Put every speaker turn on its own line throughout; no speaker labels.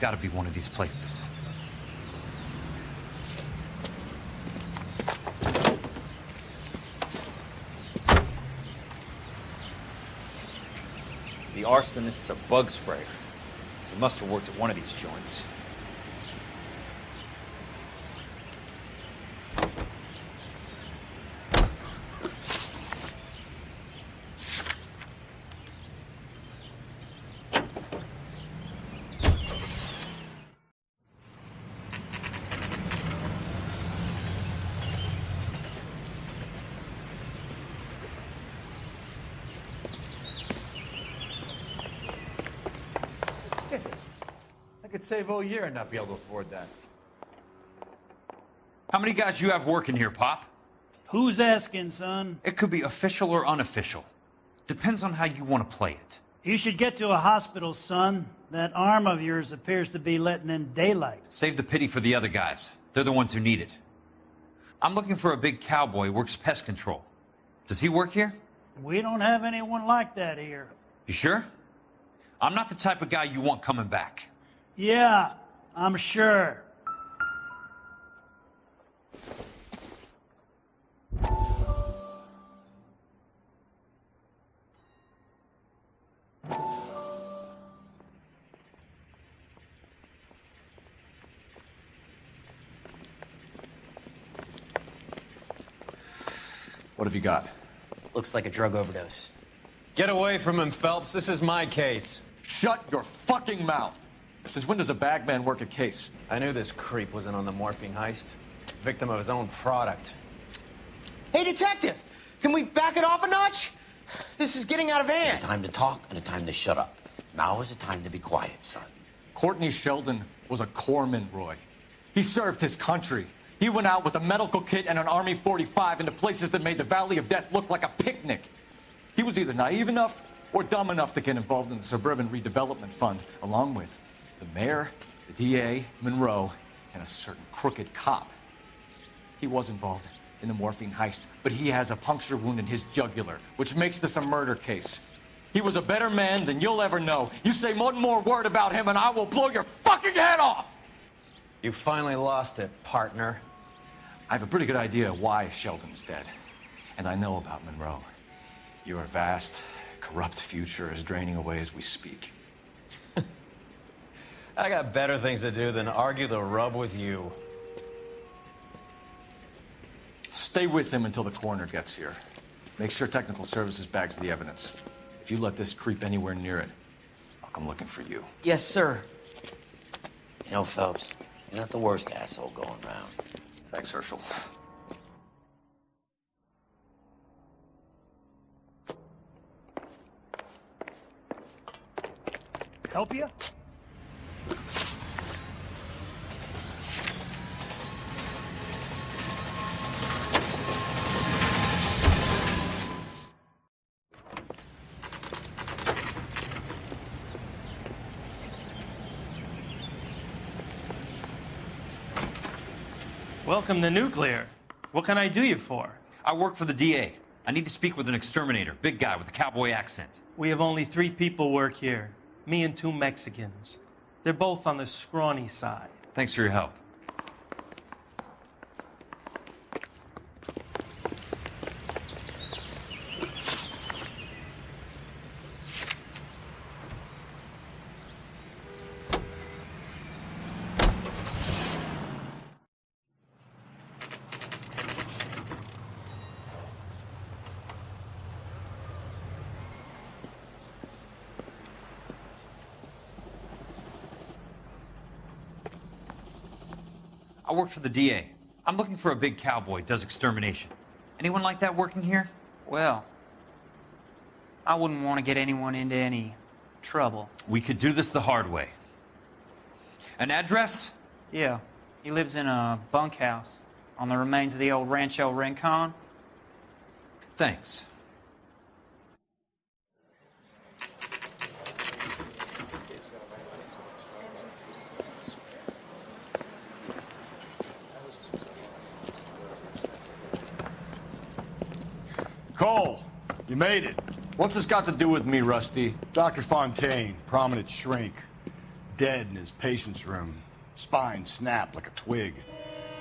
gotta be one of these places.
The arsonist's a bug sprayer. He must have worked at one of these joints.
I could save all year and not be able to afford that.
How many guys you have working here, Pop?
Who's asking, son?
It could be official or unofficial. Depends on how you want to play it.
You should get to a hospital, son. That arm of yours appears to be letting in daylight.
Save the pity for the other guys. They're the ones who need it. I'm looking for a big cowboy who works pest control. Does he work here?
We don't have anyone like that here.
You sure? I'm not the type of guy you want coming back.
Yeah, I'm sure.
What have you got?
Looks like a drug overdose.
Get away from him, Phelps. This is my case.
Shut your fucking mouth! Since when does a bagman work a case?
I knew this creep wasn't on the morphine heist. Victim of his own product.
Hey, detective! Can we back it off a notch? This is getting out of hand.
A time to talk and a time to shut up. Now is the time to be quiet, son.
Courtney Sheldon was a corpsman, Roy. He served his country. He went out with a medical kit and an Army 45 into places that made the Valley of Death look like a picnic. He was either naive enough or dumb enough to get involved in the Suburban Redevelopment Fund, along with the mayor, the DA, Monroe, and a certain crooked cop. He was involved in the morphine heist, but he has a puncture wound in his jugular, which makes this a murder case. He was a better man than you'll ever know. You say one more word about him and I will blow your fucking head off!
You finally lost it, partner.
I have a pretty good idea why Sheldon's dead. And I know about Monroe. Your vast, corrupt future is draining away as we speak.
I got better things to do than argue the rub with you.
Stay with him until the coroner gets here. Make sure technical services bags the evidence. If you let this creep anywhere near it, I'll come looking for you.
Yes, sir.
You know, Phelps, you're not the worst asshole going round.
Thanks, Herschel.
Help you?
Welcome to Nuclear. What can I do you for?
I work for the DA. I need to speak with an exterminator, big guy with a cowboy accent.
We have only 3 people work here. Me and 2 Mexicans. They're both on the scrawny side.
Thanks for your help. I work for the DA. I'm looking for a big cowboy, does extermination. Anyone like that working here?
Well, I wouldn't want to get anyone into any trouble.
We could do this the hard way. An address?
Yeah, he lives in a bunkhouse on the remains of the old Rancho Rincon.
Thanks.
Cole, you made it.
What's this got to do with me, Rusty?
Dr. Fontaine, prominent shrink. dead in his patient's room. Spine snapped like a twig.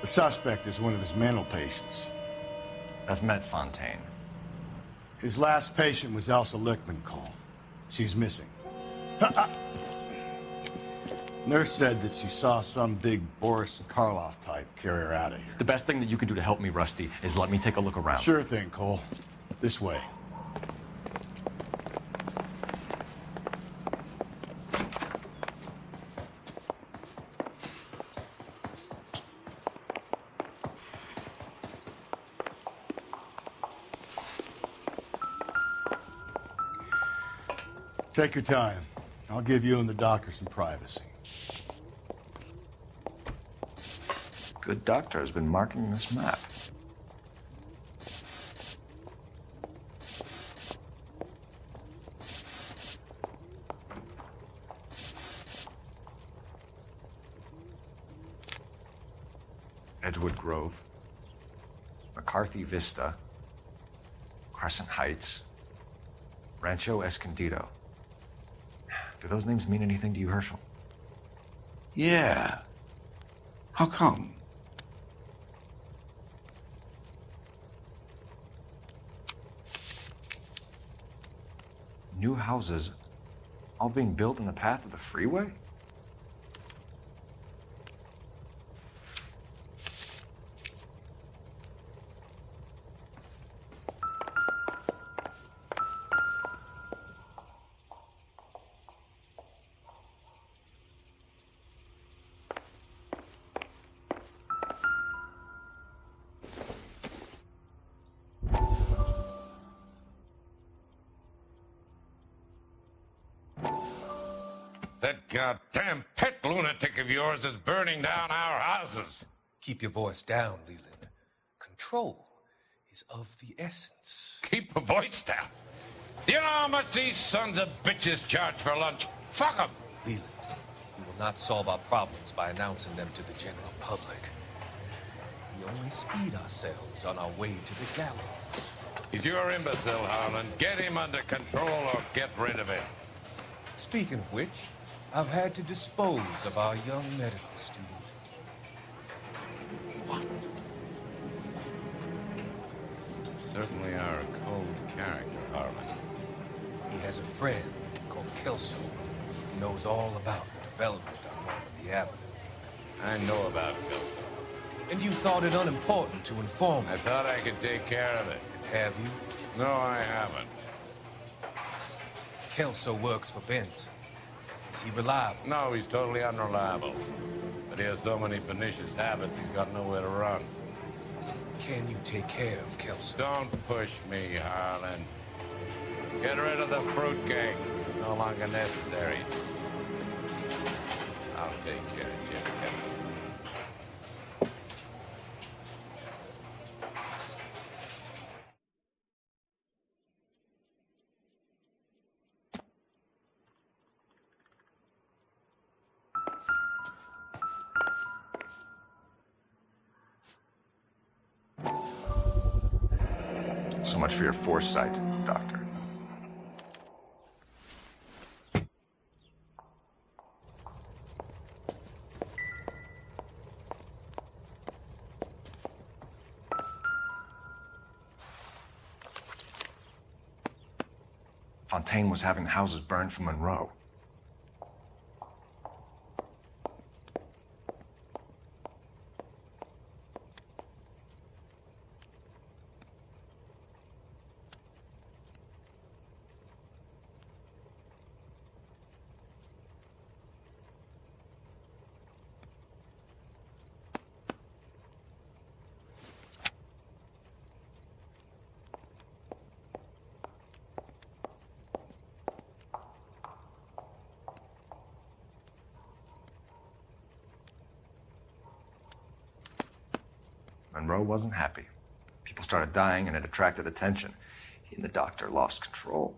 The suspect is one of his mental patients.
I've met Fontaine.
His last patient was Elsa Lichtman, Cole. She's missing. Nurse said that she saw some big Boris Karloff type carry her out of here.
The best thing that you can do to help me, Rusty, is let me take a look around.
Sure thing, Cole. This way. Take your time. I'll give you and the doctor some privacy.
Good doctor has been marking this map. Edgewood Grove, McCarthy Vista, Crescent Heights, Rancho Escondido. Do those names mean anything to you, Herschel?
Yeah. How come?
New houses all being built in the path of the freeway?
That goddamn pet lunatic of yours is burning down our houses.
Keep your voice down, Leland. Control is of the essence.
Keep your voice down? Do you know how much these sons of bitches charge for lunch? Fuck them!
Leland, we will not solve our problems by announcing them to the general public. We only speed ourselves on our way to the gallows.
He's your imbecile, Harlan. Get him under control or get rid of him.
Speaking of which, I've had to dispose of our young medical student.
What? Certainly are a cold character, Harlan.
He has a friend called Kelso who knows all about the development on Normandy Avenue.
I know about Kelso.
And you thought it unimportant to inform me.
I thought I could take care of it.
Have you?
No, I haven't.
Kelso works for Benson. Is he reliable?
No, he's totally unreliable. But he has so many pernicious habits, he's got nowhere to run.
Can you take care of Kelso?
Don't push me, Harlan. Get rid of the fruitcake. No longer necessary. I'll take care of Jim Kelso.
So much for your foresight, Doctor. Fontaine was having the houses burned for Monroe. Monroe wasn't happy. People started dying and it attracted attention. He and the doctor lost control.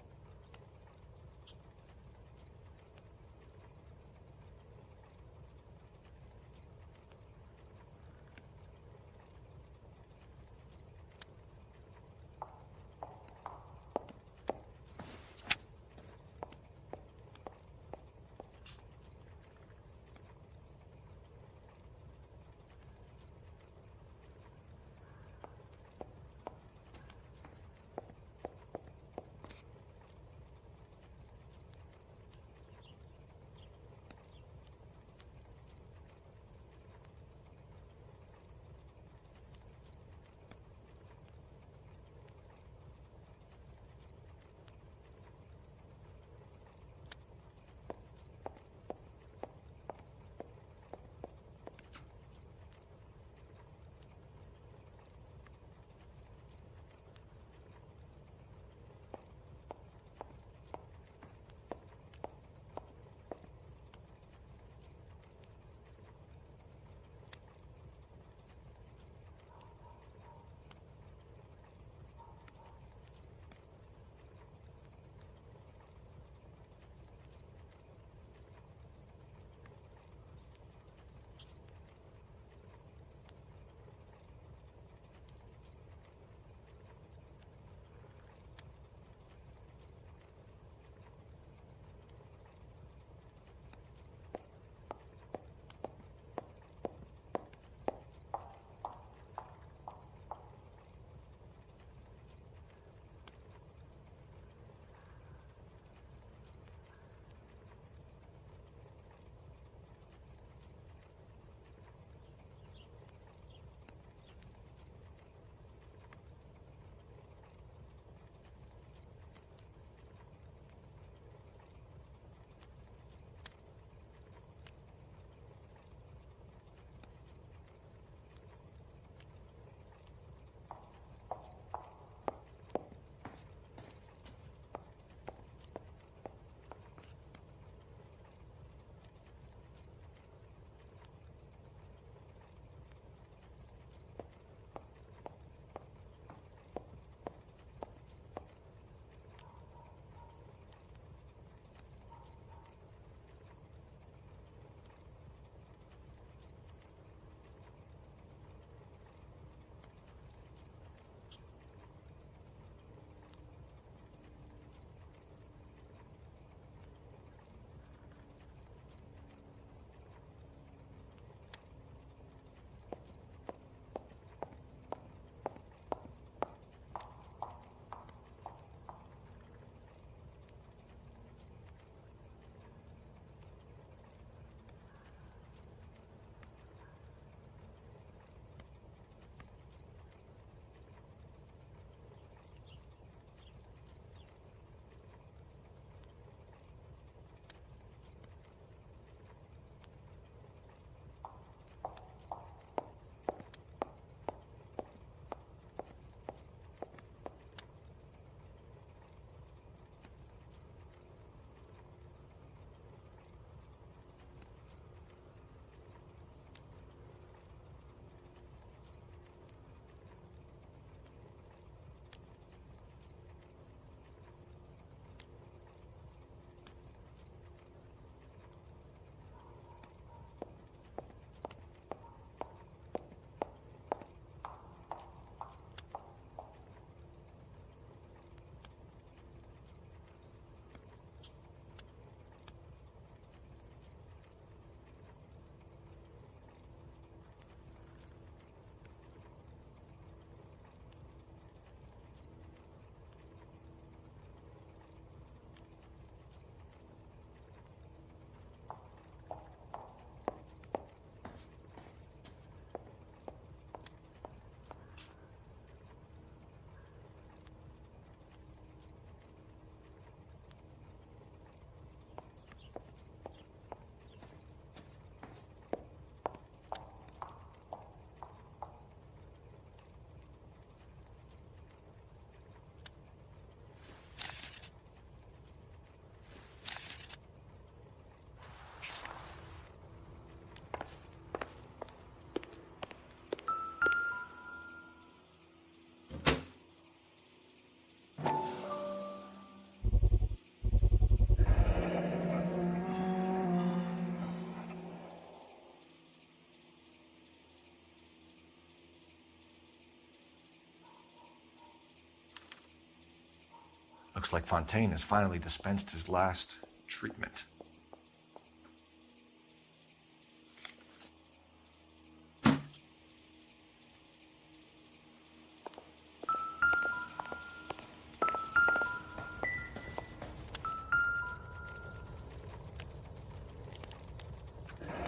Looks like Fontaine has finally dispensed his last treatment.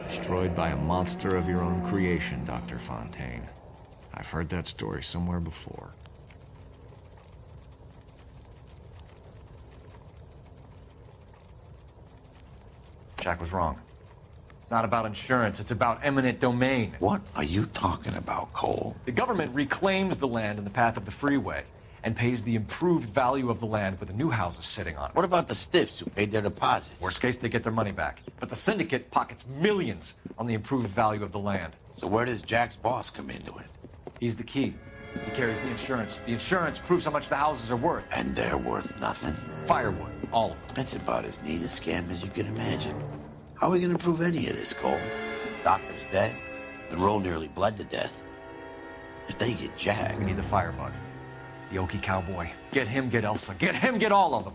Destroyed by a monster of your own creation, Dr. Fontaine. I've heard that story somewhere before.
Jack was wrong. It's not about insurance, it's about eminent domain.
What are you talking about, Cole?
The government reclaims the land in the path of the freeway and pays the improved value of the land with the new houses sitting on it.
What about the stiffs who paid their deposits?
Worst case, they get their money back. But the syndicate pockets millions on the improved value of the land.
So where does Jack's boss come into it?
He's the key. He carries the insurance. The insurance proves how much the houses are worth.
And they're worth nothing?
Firewood, all of them.
That's about as neat a scam as you can imagine. How are we gonna prove any of this, Cole? Doctor's dead. Monroe nearly bled to death. If they get Jack...
We need the firebug. The Okie cowboy. Get him, get Elsa. Get him, get all of them.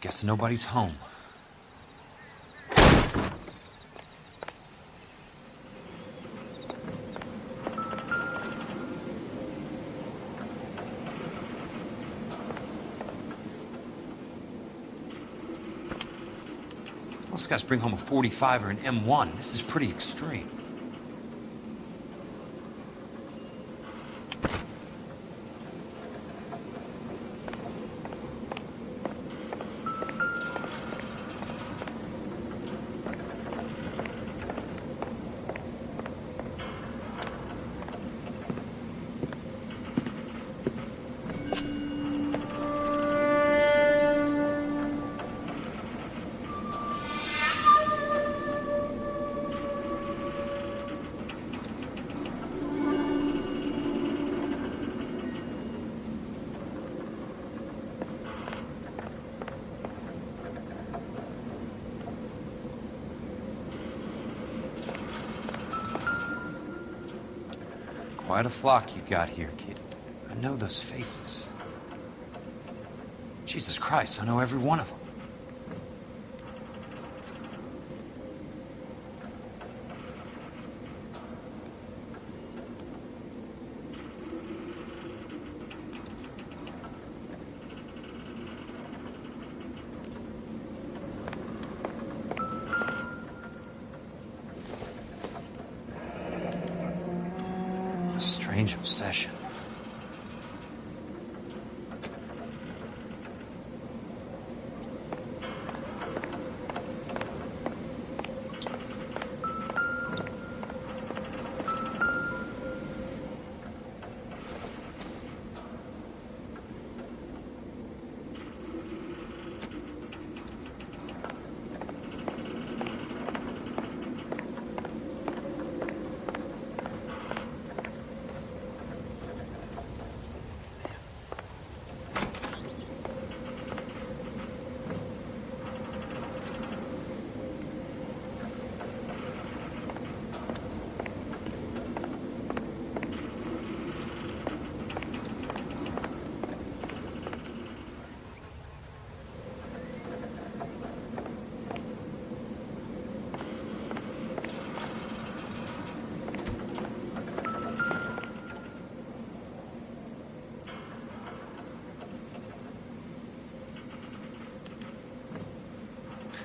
Guess nobody's home. Most guys bring home a 45 or an M1. This is pretty extreme. Quite a flock you got here, kid. I know those faces. Jesus Christ, I know every one of them. Strange obsession.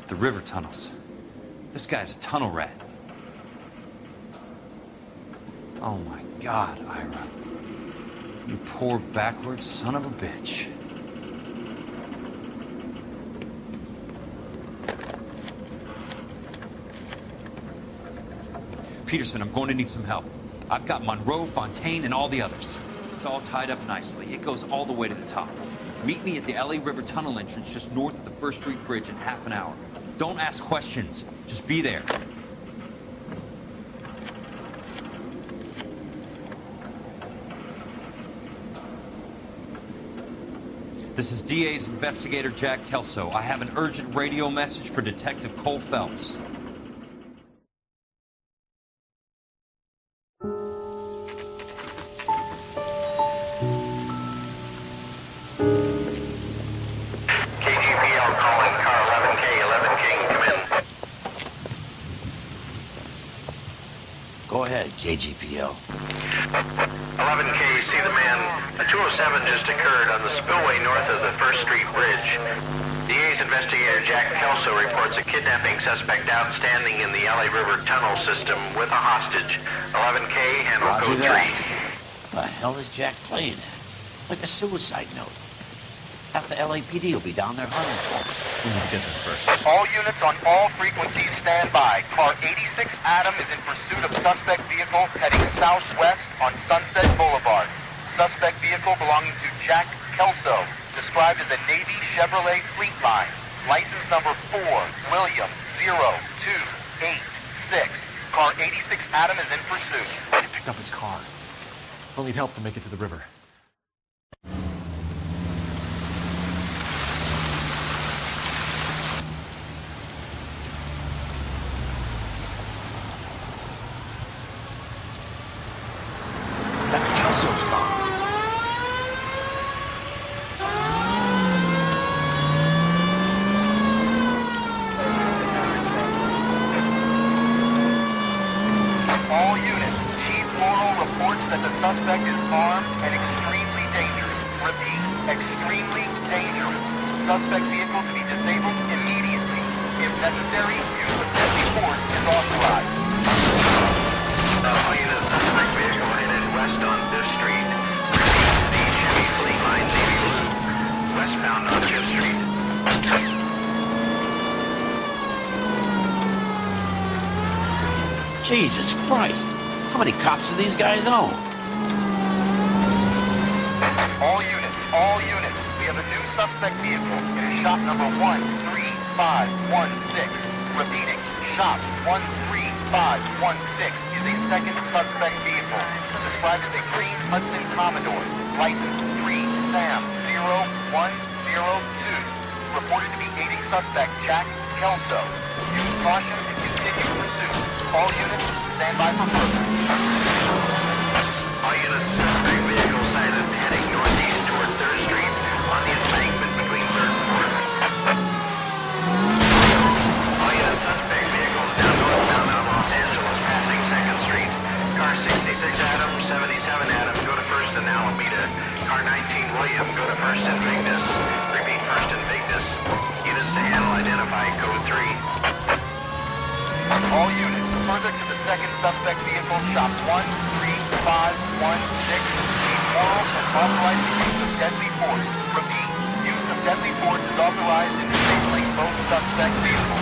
The river tunnels. This guy's a tunnel rat. Oh my God, Ira. You poor backwards son of a bitch. Peterson, I'm going to need some help. I've got Monroe, Fontaine, and all the others. It's all tied up nicely. It goes all the way to the top. Meet me at the L.A. River Tunnel entrance just north of the First Street Bridge in half an hour. Don't ask questions. Just be there. This is DA's investigator, Jack Kelso. I have an urgent radio message for Detective Cole Phelps.
KGPL calling car 11K, 11K, come in.
Go ahead, KGPL.
11K, see the man. A 207 just occurred on the spillway north of the First Street Bridge. DA's investigator Jack Kelso reports a kidnapping suspect outstanding in the LA River tunnel system with a hostage. 11K, handle
Roger
code
that.
3.
The hell is Jack playing at? Like a suicide note. Half the LAPD will be down there hunting for him.
We need to get there first.
All units on all frequencies stand by. Car 86 Adam is in pursuit of suspect vehicle heading southwest on Sunset Boulevard. Suspect vehicle belonging to Jack Kelso, described as a Navy Chevrolet Fleetline. License number 4, William 0286. Car 86 Adam is in pursuit.
He picked up his car. He'll need help to make it to the river.
That's Kelso's car.
All units, Chief Laurel reports that the suspect is armed and extremely dangerous. Repeat, extremely dangerous. Suspect vehicle to be disabled immediately. If necessary, use of deadly force is authorized.
All units, suspect vehicle headed west on Fifth Street. Repeat, the Chevy Fleetline Navy Blue. Westbound on Fifth Street.
Jesus Christ. How many cops do these guys own?
All units, we have a new suspect vehicle. It is shop number 13516. Repeating, shop 13516 is a second suspect vehicle, described as a green Hudson Commodore, license 3 Sam 0102, reported to be aiding suspect Jack Kelso. Use caution and continue pursuit. All units, stand by for further.
All units, suspect vehicle sighted heading northeast toward 3rd Street on the embankment between 3rd and 4th. All units, suspect vehicles down northbound on Los Angeles passing 2nd Street. Car 66 Adam, 77 Adam, go to 1st and Alameda. Car 19 William, go to 1st and Vignes. Repeat, 1st and Vignes. Units to handle, identify, code 3.
All units, further to the second suspect vehicle, shop 13516. Chief Laurel has authorized the use of deadly force. Repeat, use of deadly force is authorized in disabling both suspect vehicles.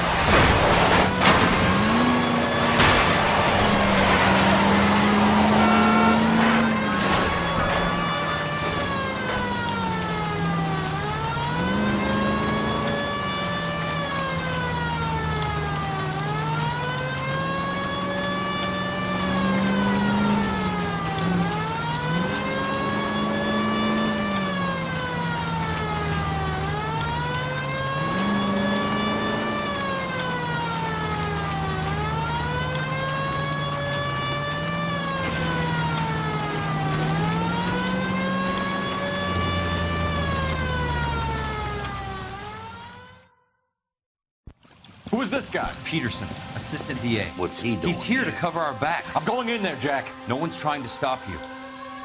Who is this guy?
Peterson, assistant DA.
What's he doing?
He's here to cover our backs.
I'm going in there, Jack.
No one's trying to stop you.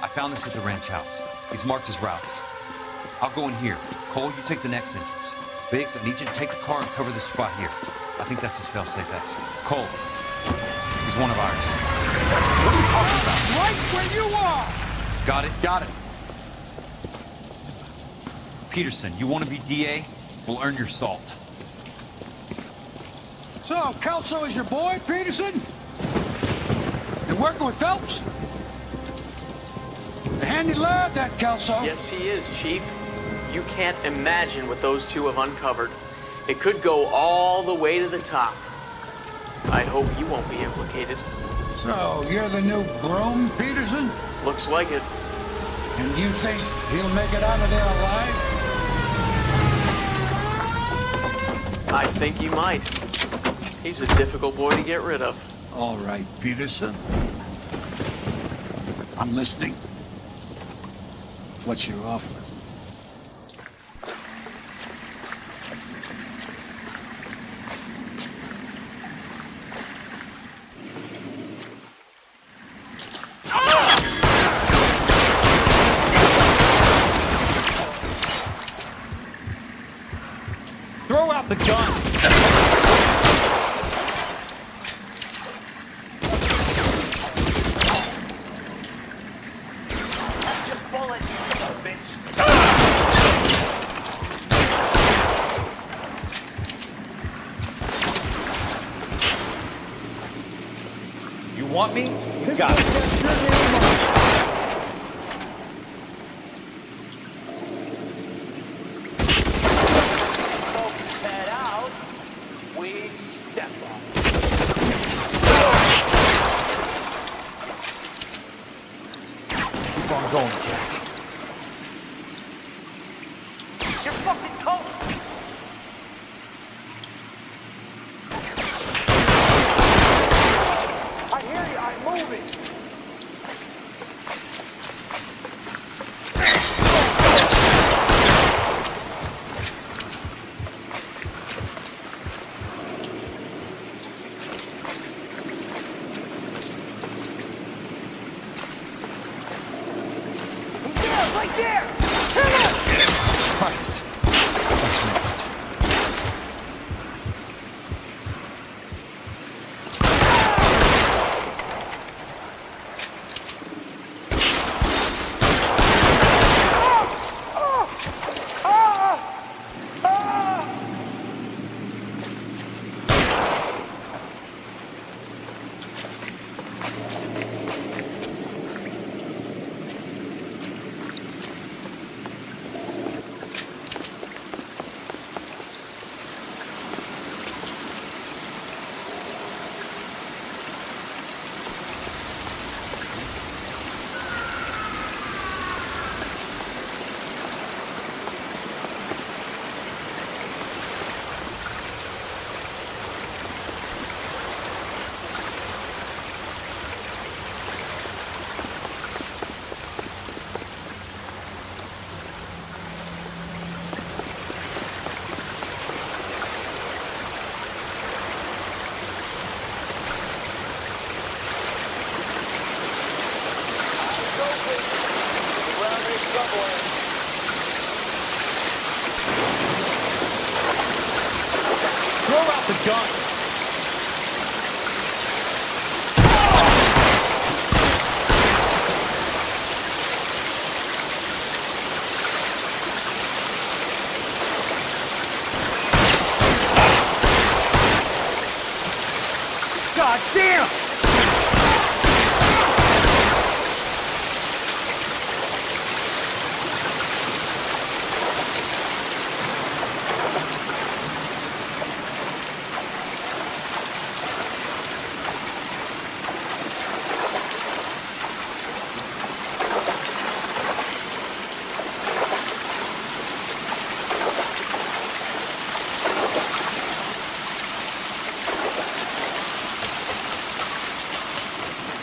I found this at the ranch house. He's marked his routes. I'll go in here. Cole, you take the next entrance. Biggs, I need you to take the car and cover this spot here. I think that's his fail-safe exit. Cole, he's one of ours.
What are you talking about?
Right where you are!
Got it?
Got it.
Peterson, you want to be DA? We'll earn your salt.
So, Kelso is your boy, Peterson? They're working with Phelps. A handy lad, that Kelso.
Yes, he is, Chief. You can't imagine what those two have uncovered. It could go all the way to the top. I hope you won't be implicated.
So, you're the new groom, Peterson?
Looks like it.
And you think he'll make it out of there alive?
I think he might. He's a difficult boy to get rid of.
All right, Peterson. I'm listening. What's your offer?
Throw out the gun! You want me? You got it.
Head out. We step up.
Keep on going, Jack.
You're fucking cold. I hear you. I'm moving. Right there!
Christ. Just missed. Throw out the gun! God damn!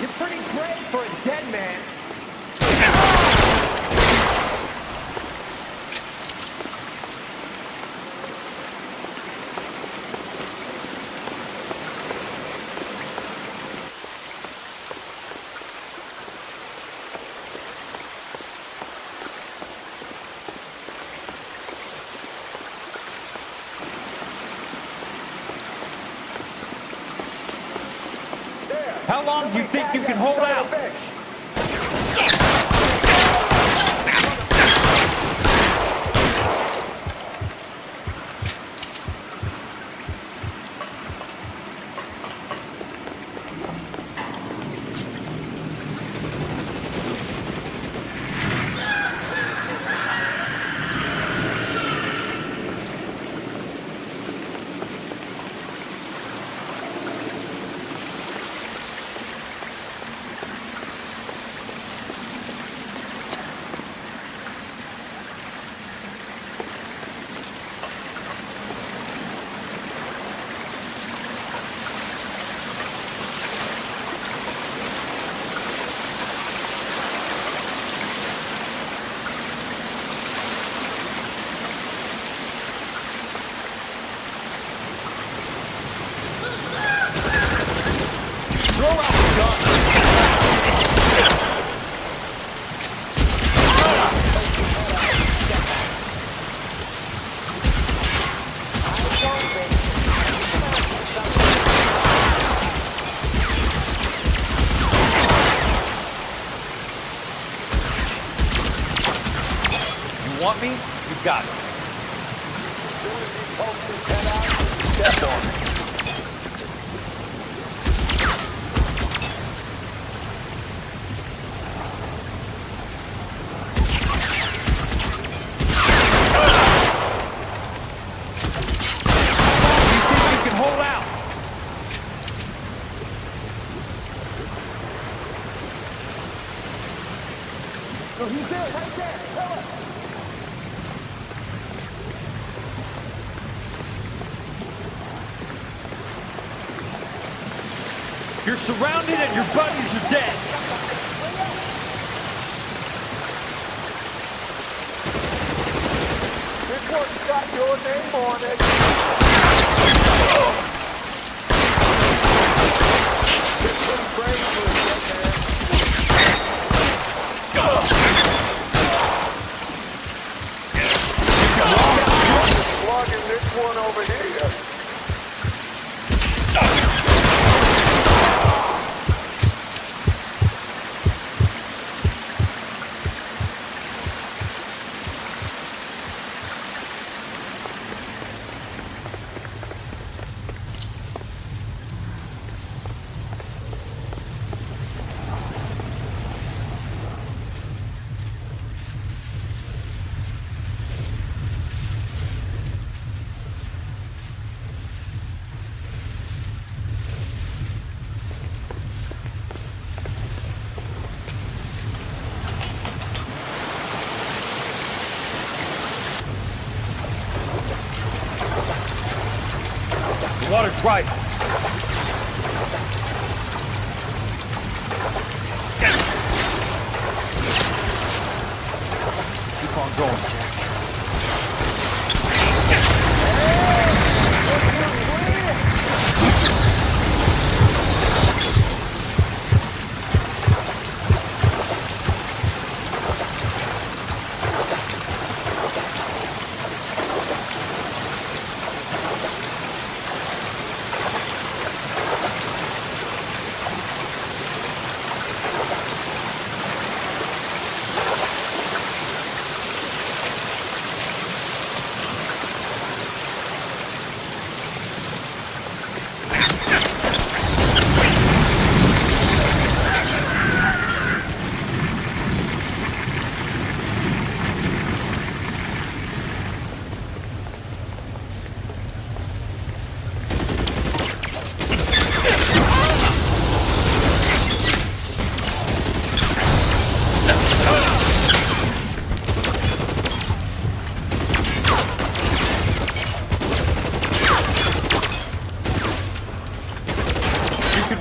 You're pretty brave for a dead man.
How long do you think you can hold out? Got it.
Step on it.
You're surrounded and your buddies are dead.
This one's got your name on it. This one's brave for a dead man. Slugging this one over here.
The water's rising. Keep on going, Jack.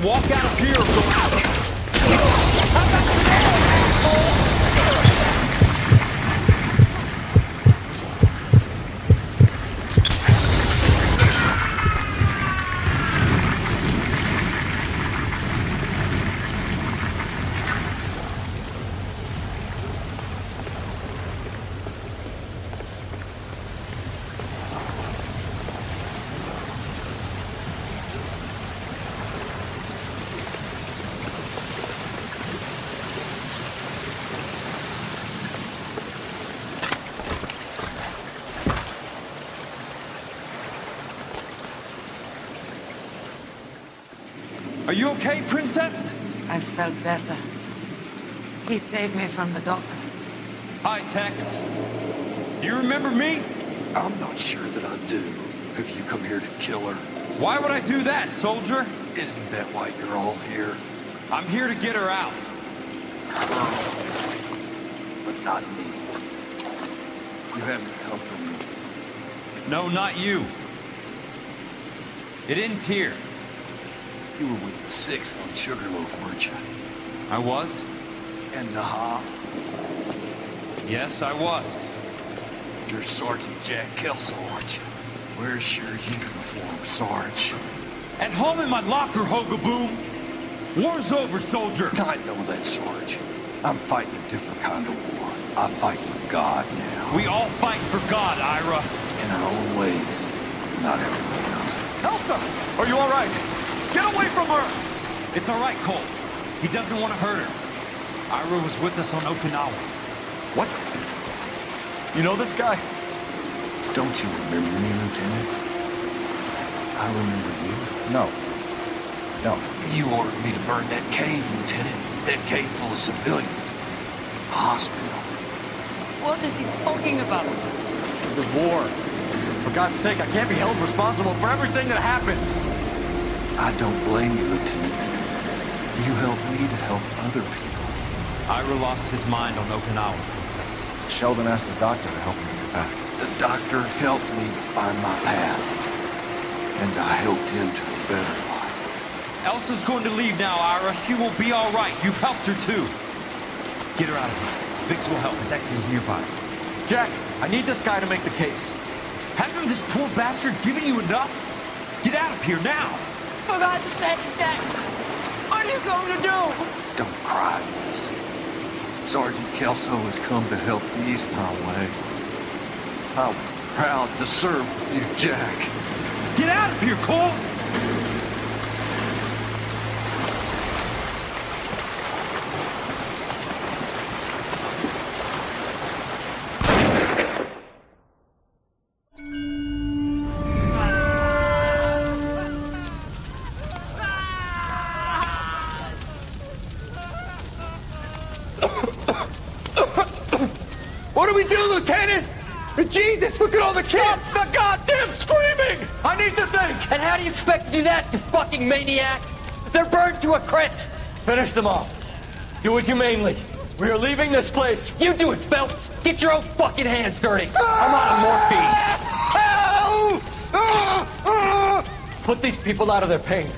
Walk out of here or go out. Are you okay, Princess?
I felt better. He saved me from the doctor.
Hi, Tex. Do you remember me?
I'm not sure that I do. Have you come here to kill her?
Why would I do that, soldier?
Isn't that why you're all here?
I'm here to get her out.
But not me. You haven't come for me.
No, not you. It ends here.
You were with the 6th on Sugarloaf, weren't you?
I was?
And Naha?
Yes, I was.
You're Sergeant Jack Kelso, aren't you? Where's your uniform, Sarge?
At home in my locker, Hogaboom. War's over, soldier.
I know that, Sarge. I'm fighting a different kind of war. I fight for God now.
We all fight for God, Ira.
In our own ways. Not everyone else.
Elsa! Are you all right? Get away from her! It's all right, Cole. He doesn't want to hurt her. Ira was with us on Okinawa.
What? You know this guy?
Don't you remember me, Lieutenant? I remember you.
No. No.
You ordered me to burn that cave, Lieutenant. That cave full of civilians. A hospital.
What is he talking about?
It was war. For God's sake, I can't be held responsible for everything that happened.
I don't blame you, Lieutenant. You helped me to help other people.
Ira lost his mind on Okinawa, Princess.
Sheldon asked the doctor to help him get back.
The doctor helped me to find my path. And I helped him to a better life.
Elsa's going to leave now, Ira. She will be all right. You've helped her, too. Get her out of here. Vix will help. His ex is nearby.
Jack, I need this guy to make the case.
Hasn't this poor bastard given you enough? Get out of here now.
For God's sake, Jack! What are you going to do?
Don't cry, Liz. Sergeant Kelso has come to help ease my way. I was proud to serve you, Jack.
Get out of here, Cole!
What do we do, Lieutenant? Jesus, look at all the kids! Stop the goddamn screaming! I need to think!
And how do you expect to do that, you fucking maniac? They're burned to a crisp!
Finish them off. Do it humanely. We are leaving this place.
You do it, Phelps! Get your own fucking hands dirty! I'm out of morphine!
Put these people out of their pain.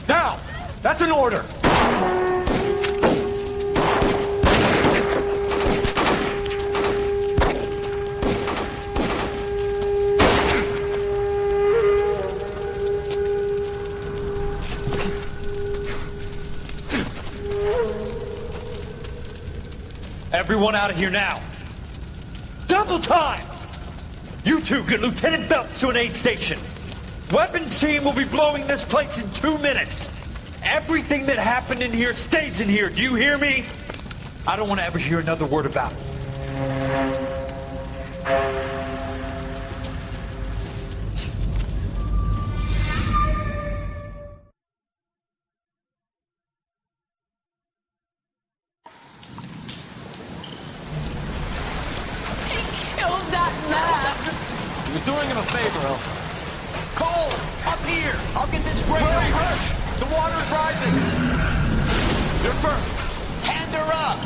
Now! That's an order!
Everyone out of here now. Double time! You two get Lieutenant Phelps to an aid station. Weapons team will be blowing this place in 2 minutes. Everything that happened in here stays in here. Do you hear me? I don't want to ever hear another word about it.
He was doing him a favor, Elsa.
Cole, up here. I'll get this grader.
Hurry! The water is rising.
You're first.
Hand her up.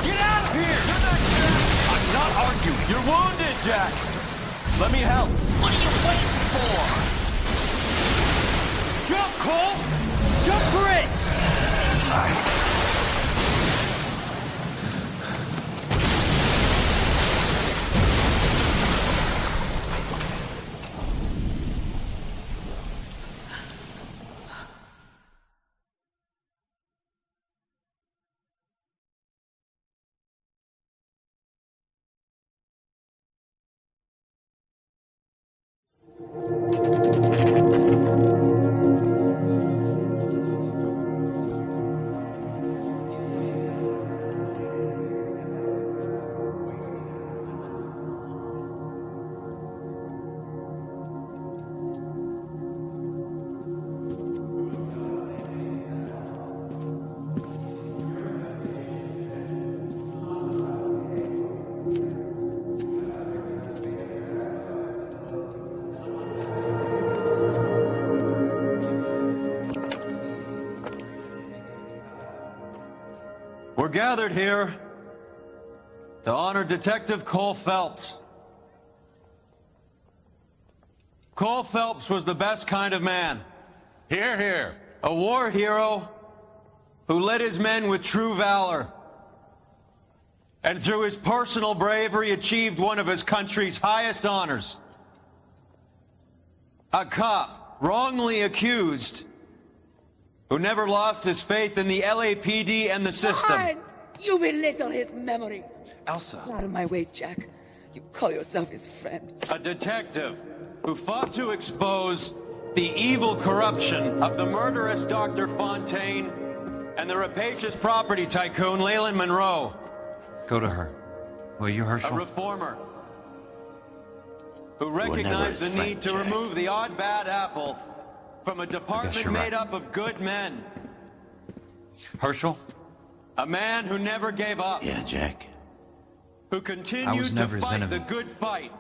Get out of here!
You're not Jack.
I'm not arguing.
You're wounded, Jack. Let me help.
What are you waiting for?
Jump, Cole! Jump for it! We're gathered here to honor Detective Cole Phelps. Cole Phelps was the best kind of man.
Hear, hear.
A war hero who led his men with true valor. And through his personal bravery achieved one of his country's highest honors. A cop wrongly accused who never lost his faith in the LAPD and the system.
Fine. You belittle his memory.
Elsa.
Out of my way, Jack. You call yourself his friend.
A detective who fought to expose the evil corruption of the murderous Dr. Fontaine and the rapacious property tycoon Leyland Monroe. Go to her. Will you, Herschel? A reformer
Who recognized the need to remove the odd bad apple from a department made up of good men.
Herschel?
A man who never gave up.
Yeah, Jack.
Who continued to fight the good fight.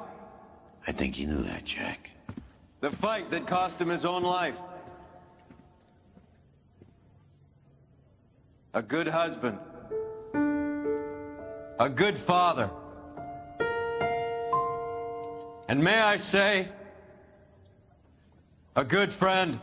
I think you knew that, Jack.
The fight that cost him his own life. A good husband. A good father. And may I say, a good friend.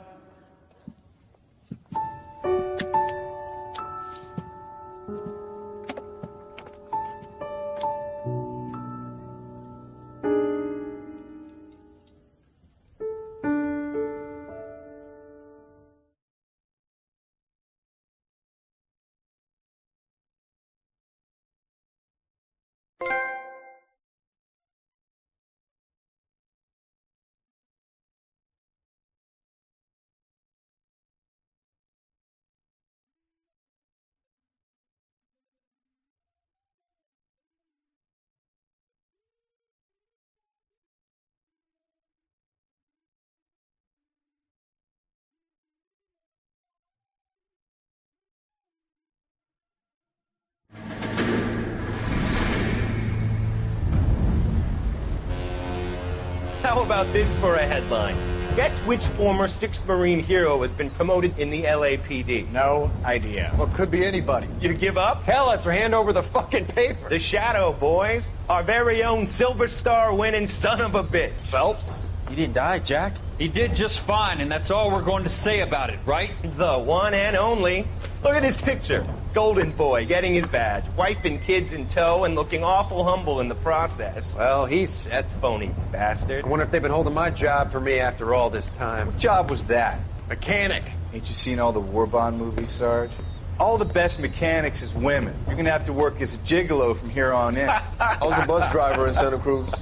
How about this for a headline? Guess which former 6th Marine hero has been promoted in the LAPD?
No idea.
Well, could be anybody. You give up? Tell us or hand over the fucking paper. The Shadow, boys. Our very own Silver Star winning son of a bitch. Phelps?
He didn't die, Jack. He did just fine, and that's all we're going to say about it, right?
The one and only. Look at this picture. Golden boy getting his badge, wife and kids in tow, and looking awful humble in the process.
Well, he's set.
Phony bastard.
I wonder if they've been holding my job for me after all this time.
What job was that?
Mechanic.
Ain't you seen all the war bond movies, Sarge? All the best mechanics is women. You're gonna have to work as a gigolo from here on in.
I was a bus driver in Santa Cruz.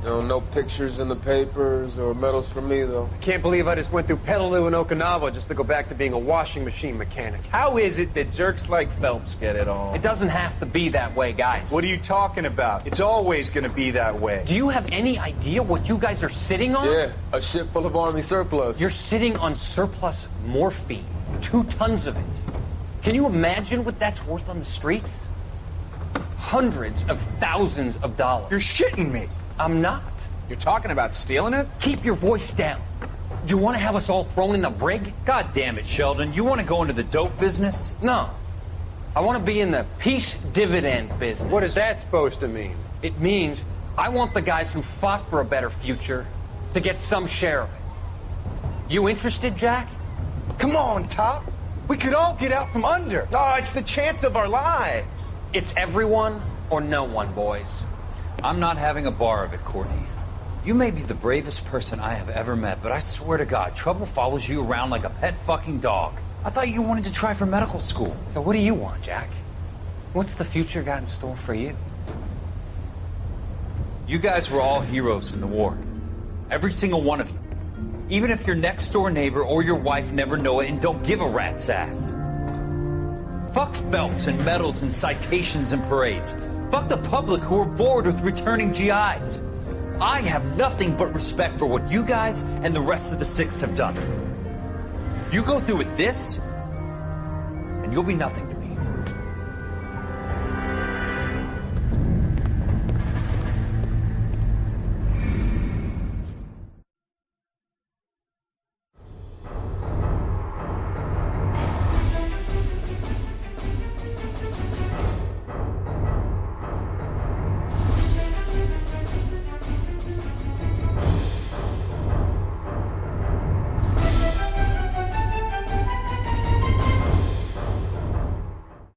You know, no pictures in the papers or medals for me, though.
I can't believe I just went through Petaloo and Okinawa just to go back to being a washing machine mechanic.
How is it that jerks like Phelps get it all?
It doesn't have to be that way, guys. What are you talking about? It's always gonna be that way.
Do you have any idea what you guys are sitting on?
Yeah, a ship full of Army surplus.
You're sitting on surplus morphine. 2 tons of it. Can you imagine what that's worth on the streets? Hundreds of thousands of dollars.
You're shitting me.
I'm not.
You're talking about stealing it?
Keep your voice down. Do you want to have us all thrown in the brig?
God damn it, Sheldon. You want to go into the dope business?
No. I want to be in the peace dividend business.
What is that supposed to mean?
It means I want the guys who fought for a better future to get some share of it. You interested, Jack?
Come on, Top. We could all get out from under.
Oh, it's the chance of our lives.
It's everyone or no one, boys.
I'm not having a bar of it, Courtney. You may be the bravest person I have ever met, but I swear to God, trouble follows you around like a pet fucking dog. I thought you wanted to try for medical school.
So what do you want, Jack? What's the future got in store for you?
You guys were all heroes in the war. Every single one of you. Even if your next door neighbor or your wife never know it and don't give a rat's ass. Fuck Phelps and medals and citations and parades. Fuck the public who are bored with returning GIs. I have nothing but respect for what you guys and the rest of the 6th have done. You go through with this, and you'll be nothing to me.